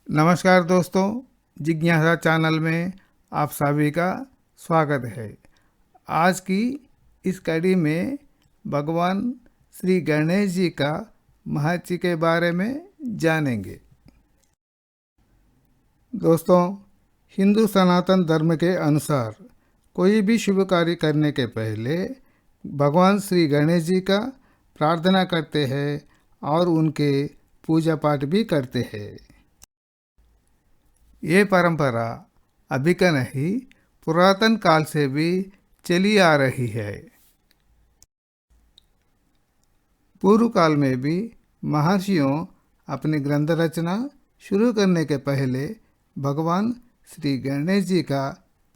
नमस्कार दोस्तों, जिज्ञासा चैनल में आप सभी का स्वागत है। आज की इस कड़ी में भगवान श्री गणेश जी का महत्व के बारे में जानेंगे। दोस्तों, हिंदू सनातन धर्म के अनुसार कोई भी शुभ कार्य करने के पहले भगवान श्री गणेश जी का प्रार्थना करते हैं और उनके पूजा पाठ भी करते हैं। ये परंपरा अभी का नहीं, पुरातन काल से भी चली आ रही है। पूर्व काल में भी महर्षियों अपनी ग्रंथ रचना शुरू करने के पहले भगवान श्री गणेश जी का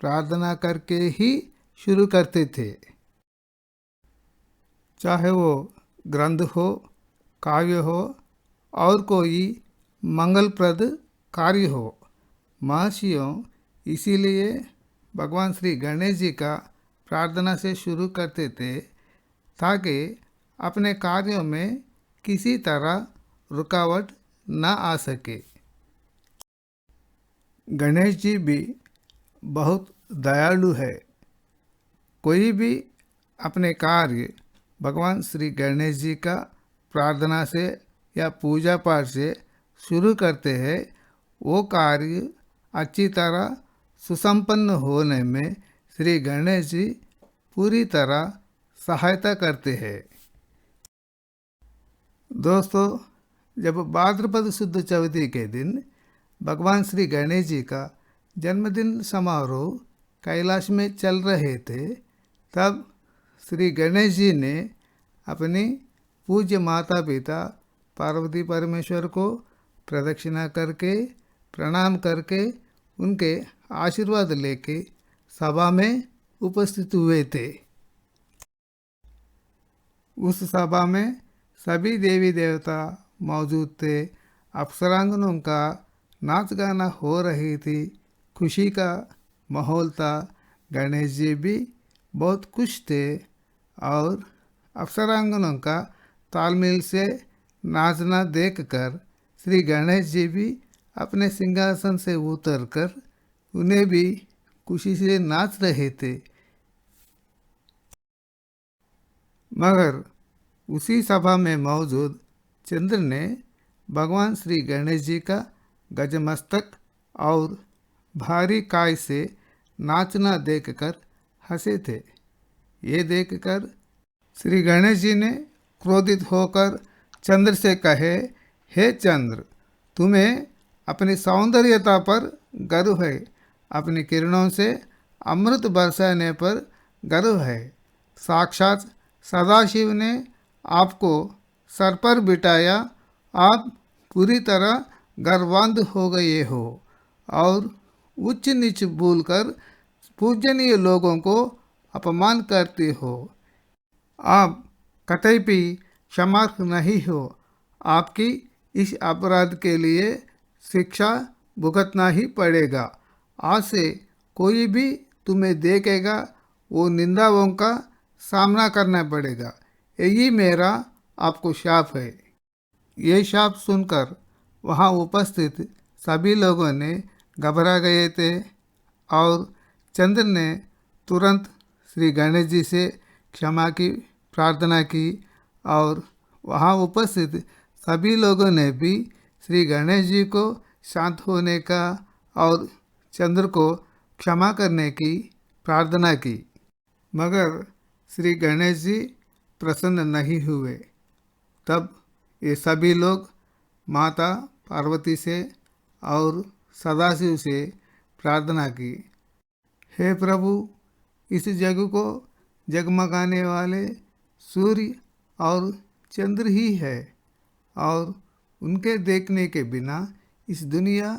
प्रार्थना करके ही शुरू करते थे। चाहे वो ग्रंथ हो, काव्य हो और कोई मंगलप्रद कार्य हो, महर्षियों इसीलिए भगवान श्री गणेश जी का प्रार्थना से शुरू करते थे ताकि अपने कार्यों में किसी तरह रुकावट न आ सके। गणेश जी भी बहुत दयालु है। कोई भी अपने कार्य भगवान श्री गणेश जी का प्रार्थना से या पूजा पाठ से शुरू करते हैं, वो कार्य अच्छी तरह सुसंपन्न होने में श्री गणेश जी पूरी तरह सहायता करते हैं। दोस्तों, जब भाद्रपद शुद्ध चौथी के दिन भगवान श्री गणेश जी का जन्मदिन समारोह कैलाश में चल रहे थे, तब श्री गणेश जी ने अपनी पूज्य माता पिता पार्वती परमेश्वर को प्रदक्षिणा करके प्रणाम करके उनके आशीर्वाद लेके सभा में उपस्थित हुए थे। उस सभा में सभी देवी देवता मौजूद थे। अप्सरांगनों का नाच गाना हो रही थी, खुशी का माहौल था। गणेश जी भी बहुत खुश थे और अप्सरांगनों का तालमेल से नाचना देखकर श्री गणेश जी भी अपने सिंहासन से उतरकर उन्हें भी खुशी से नाच रहे थे। मगर उसी सभा में मौजूद चंद्र ने भगवान श्री गणेश जी का गजमस्तक और भारी काय से नाचना देखकर हंसे थे। ये देखकर श्री गणेश जी ने क्रोधित होकर चंद्र से कहे, हे चंद्र, तुम्हें अपनी सौंदर्यता पर गर्व है, अपनी किरणों से अमृत बरसाने पर गर्व है। साक्षात सदाशिव ने आपको सर पर बिठाया, आप पूरी तरह गर्वांध हो गए हो और उच्च नीच भूलकर पूजनीय लोगों को अपमान करते हो। आप कतई भी क्षमार्ह नहीं हो। आपकी इस अपराध के लिए शिक्षा भुगतना ही पड़ेगा। आज से कोई भी तुम्हें देखेगा, वो निंदाओं का सामना करना पड़ेगा। यही मेरा आपको शाप है। ये शाप सुनकर वहाँ उपस्थित सभी लोगों ने घबरा गए थे और चंद्र ने तुरंत श्री गणेश जी से क्षमा की प्रार्थना की और वहाँ उपस्थित सभी लोगों ने भी श्री गणेश जी को शांत होने का और चंद्र को क्षमा करने की प्रार्थना की। मगर श्री गणेश जी प्रसन्न नहीं हुए। तब ये सभी लोग माता पार्वती से और सदाशिव से प्रार्थना की, हे प्रभु, इस जग को जगमगाने वाले सूर्य और चंद्र ही है और उनके देखने के बिना इस दुनिया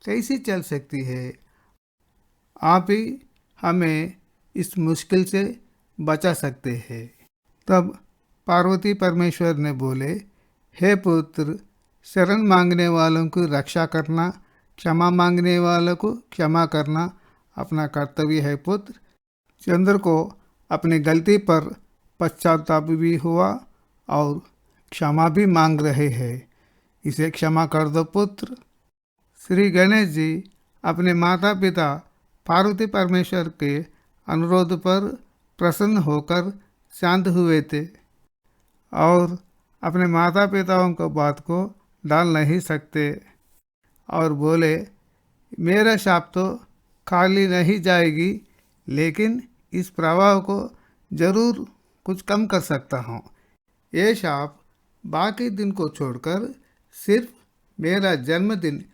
कैसी चल सकती है। आप ही हमें इस मुश्किल से बचा सकते हैं। तब पार्वती परमेश्वर ने बोले, हे पुत्र, शरण मांगने वालों की रक्षा करना, क्षमा मांगने वालों को क्षमा करना अपना कर्तव्य है पुत्र। चंद्र को अपनी गलती पर पश्चाताप भी हुआ और क्षमा भी मांग रहे हैं। इसे क्षमा कर दो पुत्र। श्री गणेश जी अपने माता पिता पार्वती परमेश्वर के अनुरोध पर प्रसन्न होकर शांत हुए थे और अपने माता पिताओं को बात को डाल नहीं सकते और बोले, मेरा शाप तो खाली नहीं जाएगी, लेकिन इस प्रभाव को जरूर कुछ कम कर सकता हूँ। ये शाप बाकी दिन को छोड़कर सिर्फ मेरा जन्मदिन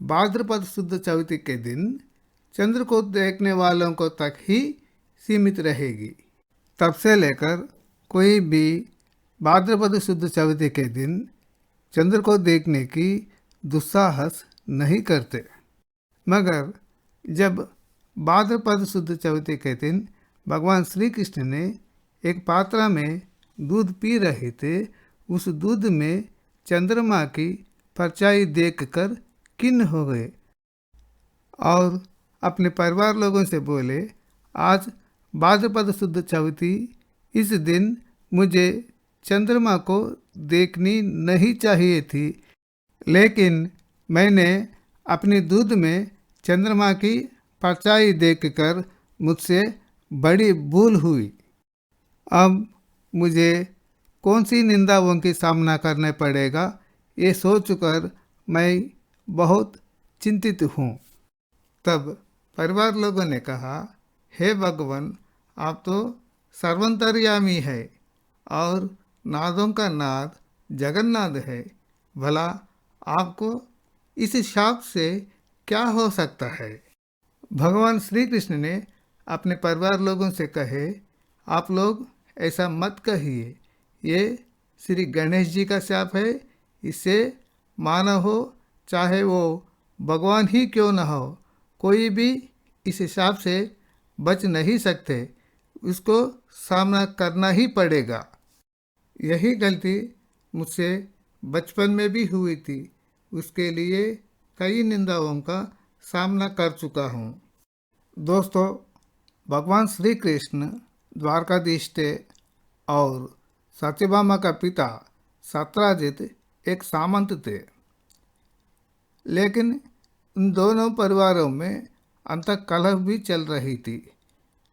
भाद्रपद शुद्ध चौथी के दिन चंद्र को देखने वालों को तक ही सीमित रहेगी। तब से लेकर कोई भी भाद्रपद शुद्ध चौथी के दिन चंद्र को देखने की दुस्साहस नहीं करते। मगर जब भाद्रपद शुद्ध चौथी के दिन भगवान श्री कृष्ण ने एक पात्र में दूध पी रहे थे, उस दूध में चंद्रमा की परछाई देखकर खिन्न हो गए और अपने परिवार लोगों से बोले, आज भाद्रपद शुद्ध चौथी, इस दिन मुझे चंद्रमा को देखनी नहीं चाहिए थी, लेकिन मैंने अपनी दूध में चंद्रमा की परछाई देखकर मुझसे बड़ी भूल हुई। अब मुझे कौन सी निंदाओं की सामना करना पड़ेगा, ये सोचकर मैं बहुत चिंतित हूँ। तब परिवार लोगों ने कहा, हे भगवान, आप तो सर्वंतर्यामी है और नादों का नाद जगन्नाथ है, भला आपको इस शाप से क्या हो सकता है। भगवान श्री कृष्ण ने अपने परिवार लोगों से कहे, आप लोग ऐसा मत कहिए, ये श्री गणेश जी का शाप है, इसे मानव हो चाहे वो भगवान ही क्यों न हो, कोई भी इस शाप से बच नहीं सकते, उसको सामना करना ही पड़ेगा। यही गलती मुझसे बचपन में भी हुई थी, उसके लिए कई निंदाओं का सामना कर चुका हूँ। दोस्तों, भगवान श्री कृष्ण द्वारकाधीश थे और सत्यभामा का पिता सत्राजित एक सामंत थे, लेकिन इन दोनों परिवारों में अंतकलह भी चल रही थी,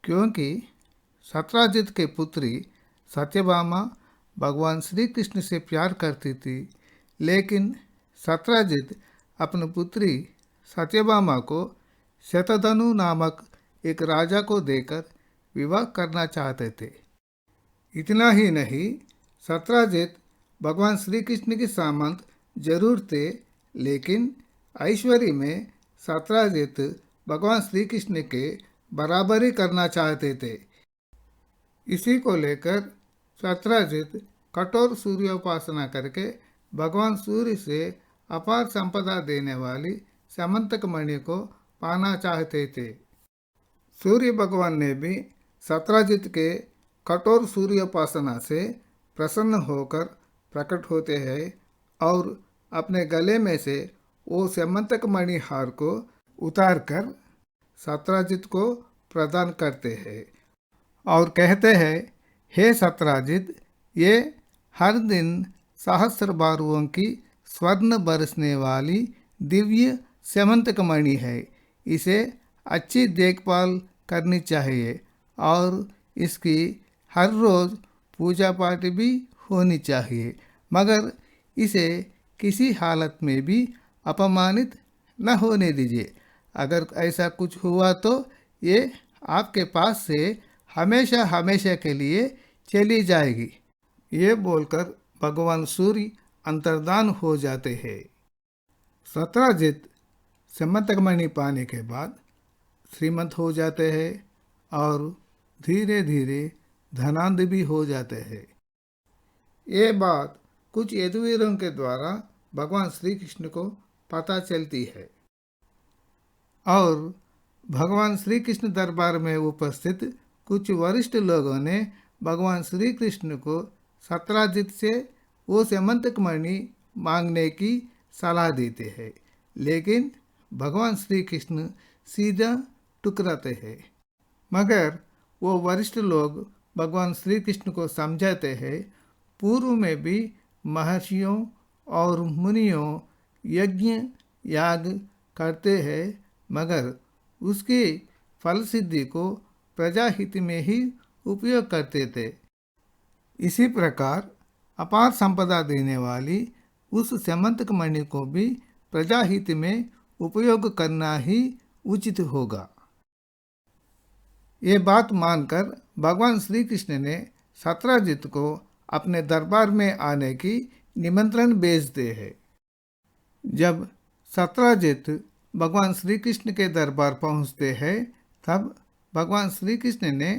क्योंकि सत्राजित के पुत्री सत्यभामा भगवान श्री कृष्ण से प्यार करती थी, लेकिन सत्राजित अपनी पुत्री सत्यभामा को शतधनु नामक एक राजा को देकर विवाह करना चाहते थे। इतना ही नहीं, सत्राजित भगवान श्री कृष्ण के सामंत जरूर थे, लेकिन ऐश्वर्य में सत्राजित भगवान श्री कृष्ण के बराबरी करना चाहते थे। इसी को लेकर सत्राजित कठोर सूर्योपासना करके भगवान सूर्य से अपार संपदा देने वाली समंतक मणि को पाना चाहते थे। सूर्य भगवान ने भी सत्राजित के कठोर सूर्योपासना से प्रसन्न होकर प्रकट होते हैं और अपने गले में से वो समंतक मणि हार को उतारकर सत्राजित को प्रदान करते हैं और कहते हैं, हे सत्राजित, ये हर दिन सहस्र बारुओं की स्वर्ण बरसने वाली दिव्य समंतक मणि है, इसे अच्छी देखभाल करनी चाहिए और इसकी हर रोज़ पूजा पाठ भी होनी चाहिए, मगर इसे किसी हालत में भी अपमानित न होने दीजिए। अगर ऐसा कुछ हुआ तो ये आपके पास से हमेशा हमेशा के लिए चली जाएगी। ये बोलकर भगवान सूर्य अंतर्धान हो जाते हैं। सत्राजित समंतक मणि पाने के बाद श्रीमंत हो जाते हैं और धीरे धीरे धनाढ्य भी हो जाते हैं। ये बात कुछ यदुवीरों के द्वारा भगवान श्री कृष्ण को पता चलती है और भगवान श्री कृष्ण दरबार में उपस्थित कुछ वरिष्ठ लोगों ने भगवान श्री कृष्ण को सत्राजित से वो समंतक मणि मांगने की सलाह देते हैं, लेकिन भगवान श्री कृष्ण सीधा टुकराते हैं। मगर वो वरिष्ठ लोग भगवान श्री कृष्ण को समझाते हैं, पूर्व में भी महर्षियों और मुनियों यज्ञ याग करते हैं, मगर उसकी फल सिद्धि को प्रजाहित में ही उपयोग करते थे। इसी प्रकार अपार संपदा देने वाली उस स्यमंतक मणि को भी प्रजाहित में उपयोग करना ही उचित होगा। ये बात मानकर भगवान श्री कृष्ण ने सत्राजित को अपने दरबार में आने की निमंत्रण भेजते हैं। जब सत्राजित भगवान श्री कृष्ण के दरबार पहुंचते हैं, तब भगवान श्री कृष्ण ने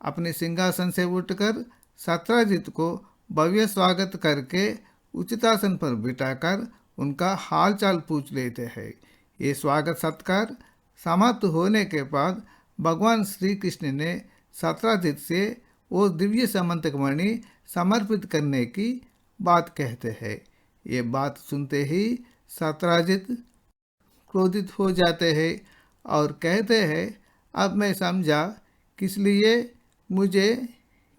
अपने सिंहासन से उठकर सत्राजित को भव्य स्वागत करके उचितासन पर बिठाकर उनका हाल चाल पूछ लेते हैं। ये स्वागत सत्कार समाप्त होने के बाद भगवान श्री कृष्ण ने सत्राजित से वो दिव्य समंतक मणि समर्पित करने की बात कहते हैं। ये बात सुनते ही सत्राजित क्रोधित हो जाते हैं और कहते हैं, अब मैं समझा किस लिए मुझे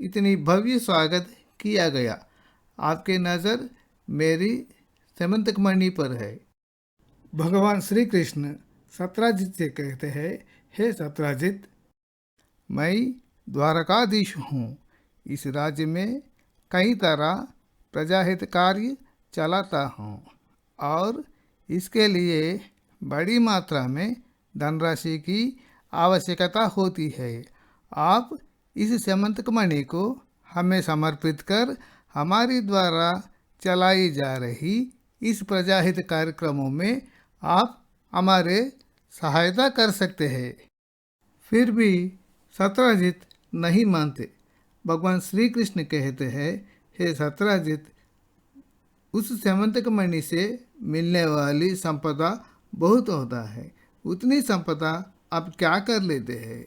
इतनी भव्य स्वागत किया गया। आपकी नज़र मेरी समंतक मणि पर है। भगवान श्री कृष्ण सत्राजित से कहते हैं, हे सत्राजित, मैं द्वारकाधीश हूँ। इस राज्य में कई तरह प्रजाहित कार्य चलाता हूँ और इसके लिए बड़ी मात्रा में धनराशि की आवश्यकता होती है। आप इस समंतक मणि को हमें समर्पित कर हमारे द्वारा चलाई जा रही इस प्रजाहित कार्यक्रमों में आप हमारे सहायता कर सकते हैं। फिर भी सत्राजित नहीं मानते। भगवान श्री कृष्ण कहते हैं, हे सत्राजित, उस समंतक मणि से मिलने वाली संपदा बहुत होता है, उतनी संपदा आप क्या कर लेते हैं।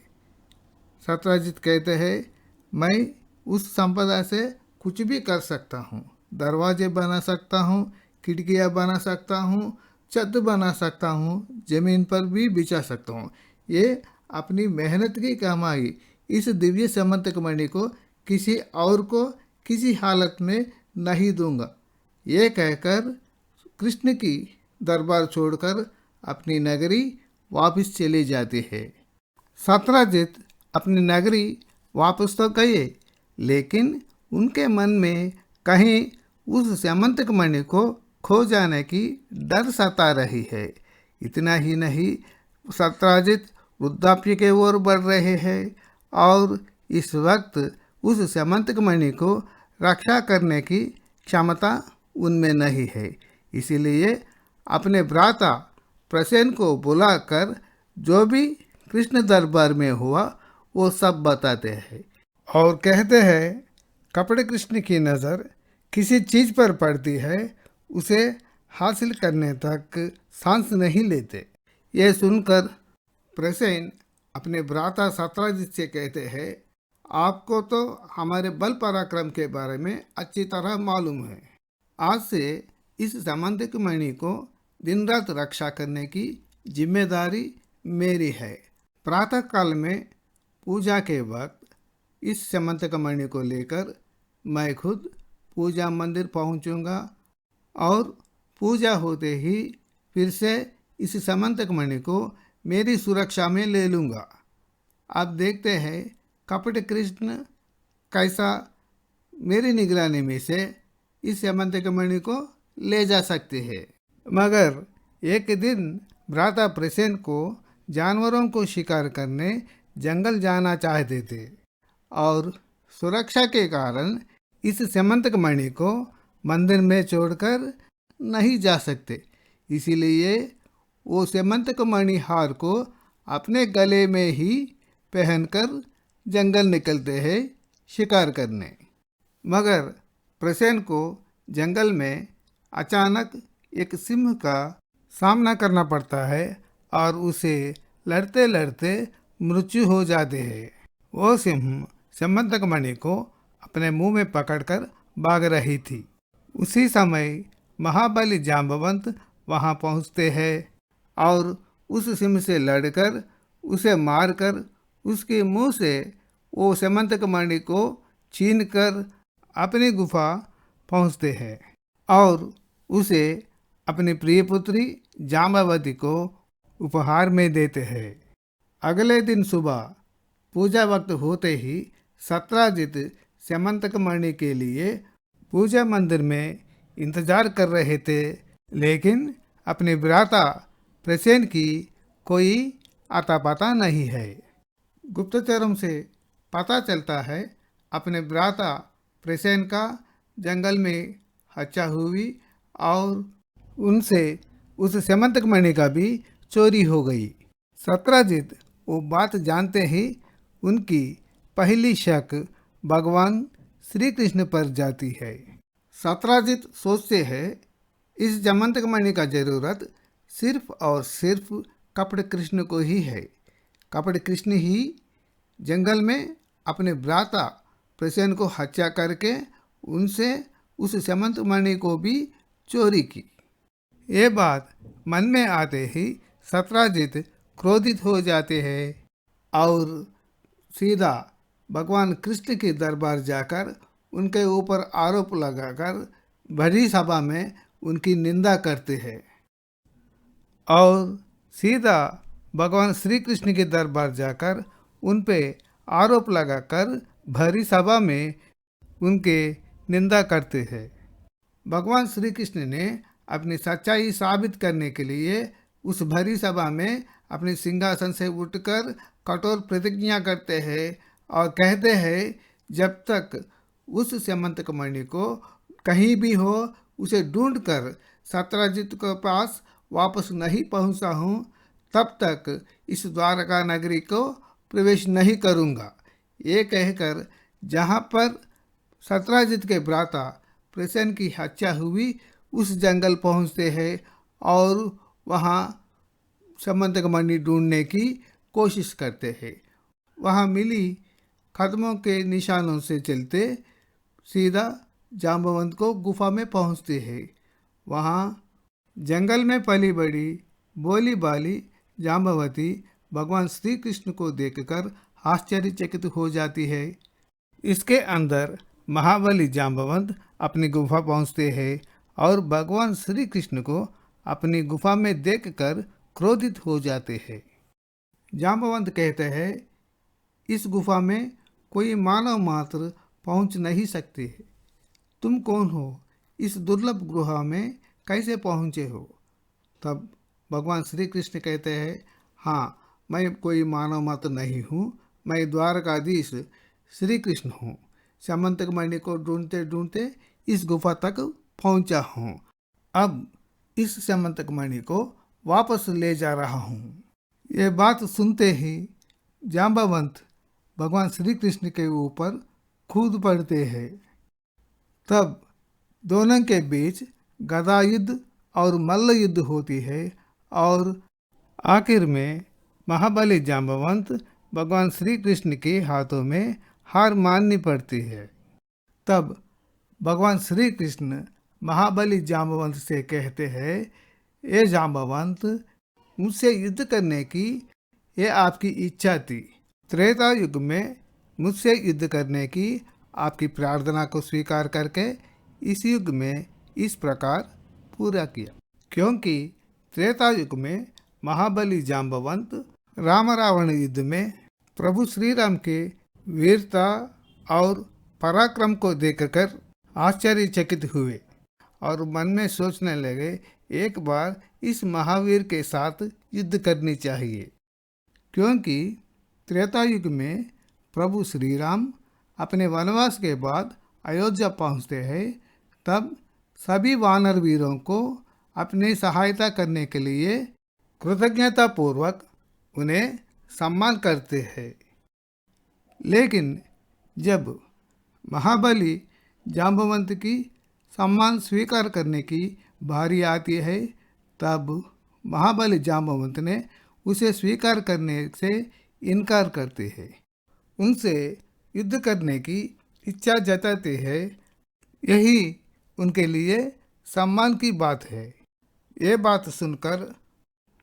सत्राजित कहते हैं, मैं उस संपदा से कुछ भी कर सकता हूँ। दरवाजे बना सकता हूँ, खिड़कियाँ बना सकता हूँ, छत बना सकता हूँ, जमीन पर भी बिछा सकता हूँ। ये अपनी मेहनत की कमाई इस दिव्य समंतक मणि को किसी और को किसी हालत में नहीं दूंगा। ये कहकर कृष्ण की दरबार छोड़कर अपनी नगरी वापस चली जाती है। सत्राजित अपनी नगरी वापस तो गए, लेकिन उनके मन में कहीं उस समंतक मणि को खो जाने की डर सता रही है। इतना ही नहीं, सत्राजित वृद्धाप्य के ओर बढ़ रहे हैं और इस वक्त उस समंतक मणि को रक्षा करने की क्षमता उनमें नहीं है। इसीलिए अपने भ्राता प्रसेन को बुलाकर जो भी कृष्ण दरबार में हुआ वो सब बताते हैं और कहते हैं, कपड़े कृष्ण की नज़र किसी चीज़ पर पड़ती है, उसे हासिल करने तक सांस नहीं लेते। यह सुनकर प्रसेन अपने भ्राता सत्राजित से कहते हैं, आपको तो हमारे बल पराक्रम के बारे में अच्छी तरह मालूम है। आज से इस समंतक मणि को दिन रात रक्षा करने की जिम्मेदारी मेरी है। प्रातः काल में पूजा के वक्त इस समंतक मणि को लेकर मैं खुद पूजा मंदिर पहुंचूंगा और पूजा होते ही फिर से इस समंतक मणि को मेरी सुरक्षा में ले लूँगा। अब देखते हैं कपट कृष्ण कैसा मेरी निगरानी में से इस समंतक मणि को ले जा सकते हैं। मगर एक दिन भ्राता प्रसेन को जानवरों को शिकार करने जंगल जाना चाहते थे और सुरक्षा के कारण इस समंतक मणि को मंदिर में छोड़कर नहीं जा सकते। इसीलिए वो समंतक मणि हार को अपने गले में ही पहनकर जंगल निकलते हैं शिकार करने। मगर प्रसेन को जंगल में अचानक एक सिंह का सामना करना पड़ता है और उसे लड़ते लड़ते मृत्यु हो जाती है। वो सिंह समंतक मणि को अपने मुंह में पकड़कर भाग रही थी। उसी समय महाबली जांबवंत वहां पहुंचते हैं और उस सिंह से लड़कर उसे मारकर उसके मुंह से वो समंतक मणि को छीनकर अपनी गुफा पहुंचते हैं और उसे अपनी प्रिय पुत्री जांबवती को उपहार में देते हैं। अगले दिन सुबह पूजा वक्त होते ही सत्राजित स्यमंतक मणि के लिए पूजा मंदिर में इंतजार कर रहे थे, लेकिन अपने भ्राता प्रसेन की कोई आता पता नहीं है। गुप्तचरों से पता चलता है अपने भ्राता प्रसेन का जंगल में हत्या हुई और उनसे उस स्यमंतक मणि का भी चोरी हो गई। सत्राजित वो बात जानते ही उनकी पहली शक भगवान श्री कृष्ण पर जाती है। सत्राजित सोचते हैं इस जमंतक मणि का जरूरत सिर्फ और सिर्फ कपट कृष्ण को ही है। कपट कृष्ण ही जंगल में अपने भ्राता प्रसेन को हत्या करके उनसे उस स्यमंतक मणि को भी चोरी की। ये बात मन में आते ही सत्राजित क्रोधित हो जाते हैं और सीधा भगवान कृष्ण के दरबार जाकर उनके ऊपर आरोप लगाकर बड़ी सभा में उनकी निंदा करते हैं और सीधा भगवान श्री कृष्ण के दरबार जाकर उन पे आरोप लगाकर भरी सभा में उनके निंदा करते हैं। भगवान श्री कृष्ण ने अपनी सच्चाई साबित करने के लिए उस भरी सभा में अपने सिंहासन से उठकर कठोर प्रतिज्ञा करते हैं और कहते हैं जब तक उस स्यमंतक मणि को कहीं भी हो उसे ढूंढकर सत्राजित के पास वापस नहीं पहुंचा हूं, तब तक इस द्वारका नगरी को प्रवेश नहीं करूंगा। ये कहकर जहां पर सत्राजित के भ्राता प्रसेन की हत्या हुई उस जंगल पहुंचते हैं और वहां स्यमंतक मणि ढूंढने की कोशिश करते हैं। वहां मिली कदमों के निशानों से चलते सीधा जाम्बवंत को गुफा में पहुंचते हैं। वहां जंगल में पली बड़ी बोली बाली जाम्बवती भगवान श्री कृष्ण को देखकर आश्चर्यचकित हो जाती है। इसके अंदर महाबली जाम्बवंत अपनी गुफा पहुंचते हैं और भगवान श्री कृष्ण को अपनी गुफा में देखकर क्रोधित हो जाते हैं। जाम्बवंत कहते हैं इस गुफा में कोई मानव मात्र पहुंच नहीं सकते है। तुम कौन हो? इस दुर्लभ गुफा में कैसे पहुंचे हो? तब भगवान श्री कृष्ण कहते हैं हाँ, मैं कोई मानव मात्र नहीं हूँ, मैं द्वारकाधीश श्री कृष्ण हूँ। स्यमंतक मणि को ढूंढते ढूंढते इस गुफा तक पहुंचा हूँ। अब इस स्यमंतक मणि को वापस ले जा रहा हूँ। ये बात सुनते ही जाम्बवंत भगवान श्री कृष्ण के ऊपर कूद पड़ते हैं। तब दोनों के बीच गदा युद्ध और मल्ल युद्ध होती है और आखिर में महाबली जाम्बवंत भगवान श्री कृष्ण के हाथों में हार माननी पड़ती है। तब भगवान श्री कृष्ण महाबली जाम्बवंत से कहते हैं ये जाम्बवंत, मुझसे युद्ध करने की ये आपकी इच्छा थी। त्रेता युग में मुझसे युद्ध करने की आपकी प्रार्थना को स्वीकार करके इस युग में इस प्रकार पूरा किया। क्योंकि त्रेता युग में महाबली जाम्बवंत राम रावण युद्ध में प्रभु श्री राम के वीरता और पराक्रम को देखकर आश्चर्यचकित हुए और मन में सोचने लगे एक बार इस महावीर के साथ युद्ध करनी चाहिए। क्योंकि त्रेता युग में प्रभु श्री राम अपने वनवास के बाद अयोध्या पहुंचते हैं, तब सभी वानर वीरों को अपनी सहायता करने के लिए कृतज्ञता पूर्वक उन्हें सम्मान करते हैं। लेकिन जब महाबली जाम्बवंत की सम्मान स्वीकार करने की बारी आती है, तब महाबली जाम्बवंत ने उसे स्वीकार करने से इनकार करते हैं, उनसे युद्ध करने की इच्छा जताते हैं। यही उनके लिए सम्मान की बात है। ये बात सुनकर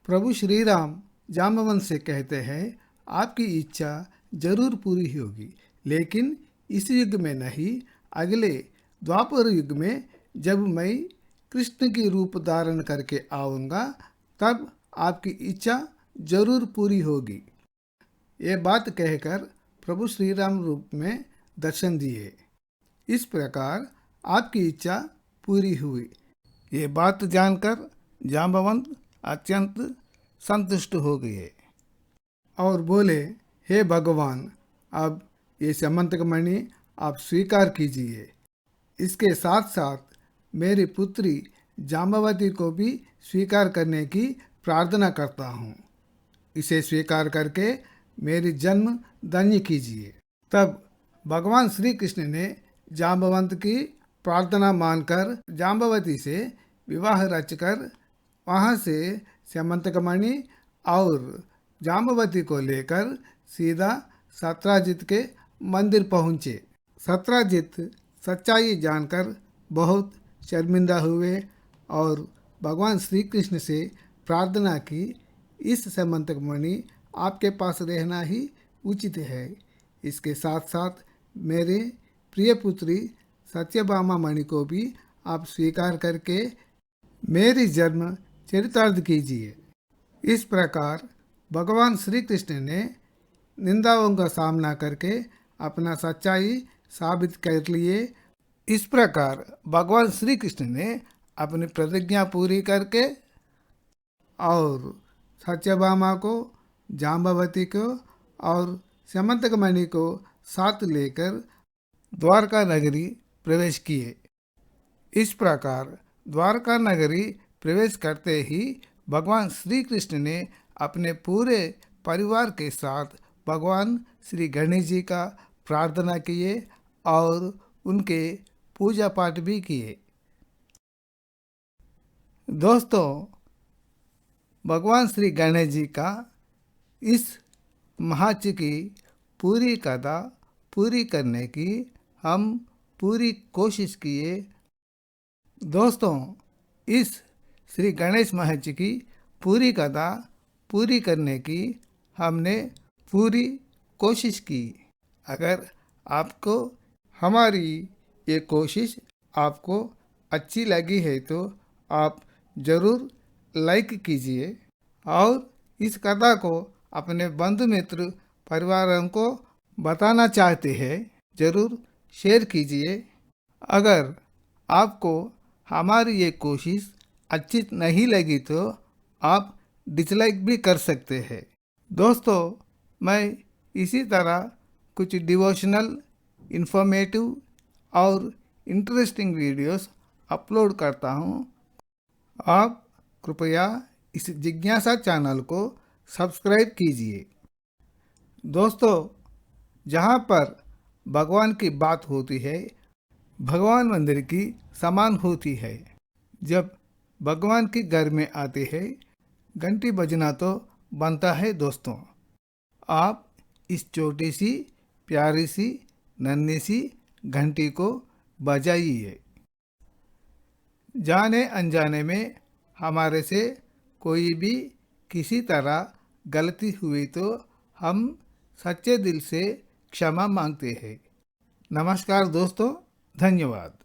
प्रभु श्री राम जाम्बवंत से कहते हैं आपकी इच्छा जरूर पूरी होगी, लेकिन इस युग में नहीं, अगले द्वापर युग में जब मैं कृष्ण की रूप धारण करके आऊँगा, तब आपकी इच्छा जरूर पूरी होगी। ये बात कहकर प्रभु श्री राम रूप में दर्शन दिए। इस प्रकार आपकी इच्छा पूरी हुई। ये बात जानकर जाम्बवंत अत्यंत संतुष्ट हो गए और बोले, हे भगवान, अब ये समंतक मणि आप स्वीकार कीजिए। इसके साथ साथ मेरी पुत्री जाम्बवती को भी स्वीकार करने की प्रार्थना करता हूँ। इसे स्वीकार करके मेरी जन्म धन्य कीजिए। तब भगवान श्री कृष्ण ने जाम्बवंत की प्रार्थना मानकर जाम्बवती से विवाह रचकर वहाँ से समंतक मणि और जाम्बवती को लेकर सीधा सत्राजित के मंदिर पहुँचे। सत्राजित सच्चाई जानकर बहुत शर्मिंदा हुए और भगवान श्री कृष्ण से प्रार्थना की, इस समंतक मणि आपके पास रहना ही उचित है। इसके साथ साथ मेरे प्रिय पुत्री सत्यभामा मणि को भी आप स्वीकार करके मेरी जन्म चरितार्थ कीजिए। इस प्रकार भगवान श्री कृष्ण ने निंदाओं का सामना करके अपना सच्चाई साबित कर लिए। इस प्रकार भगवान श्री कृष्ण ने अपनी प्रतिज्ञा पूरी करके और सत्यभामा को, जाम्बवती को और समंतक मणि को साथ लेकर द्वारका नगरी प्रवेश किए। इस प्रकार द्वारका नगरी प्रवेश करते ही भगवान श्री कृष्ण ने अपने पूरे परिवार के साथ भगवान श्री गणेश जी का प्रार्थना किए और उनके पूजा पाठ भी किए। दोस्तों, भगवान श्री गणेश जी का इस महात्म्य की पूरी कथा पूरी करने की हम पूरी कोशिश किए। दोस्तों, इस श्री गणेश महात्म्य की पूरी कथा पूरी करने की हमने पूरी कोशिश की। अगर आपको हमारी ये कोशिश आपको अच्छी लगी है तो आप ज़रूर लाइक कीजिए और इस कथा को अपने बंधु मित्र परिवारों को बताना चाहते हैं, ज़रूर शेयर कीजिए। अगर आपको हमारी ये कोशिश अच्छी नहीं लगी तो आप डिसलाइक भी कर सकते हैं। दोस्तों, मैं इसी तरह कुछ डिवोशनल, इन्फॉर्मेटिव और इंटरेस्टिंग वीडियोस अपलोड करता हूँ। आप कृपया इस जिज्ञासा चैनल को सब्सक्राइब कीजिए। दोस्तों, जहाँ पर भगवान की बात होती है, भगवान मंदिर की समान होती है। जब भगवान के घर में आते हैं, घंटी बजना तो बनता है। दोस्तों, आप इस छोटी सी प्यारी सी नन्ही सी घंटी को बजाइए। जाने अनजाने में हमारे से कोई भी किसी तरह गलती हुई तो हम सच्चे दिल से क्षमा मांगते हैं। नमस्कार दोस्तों, धन्यवाद।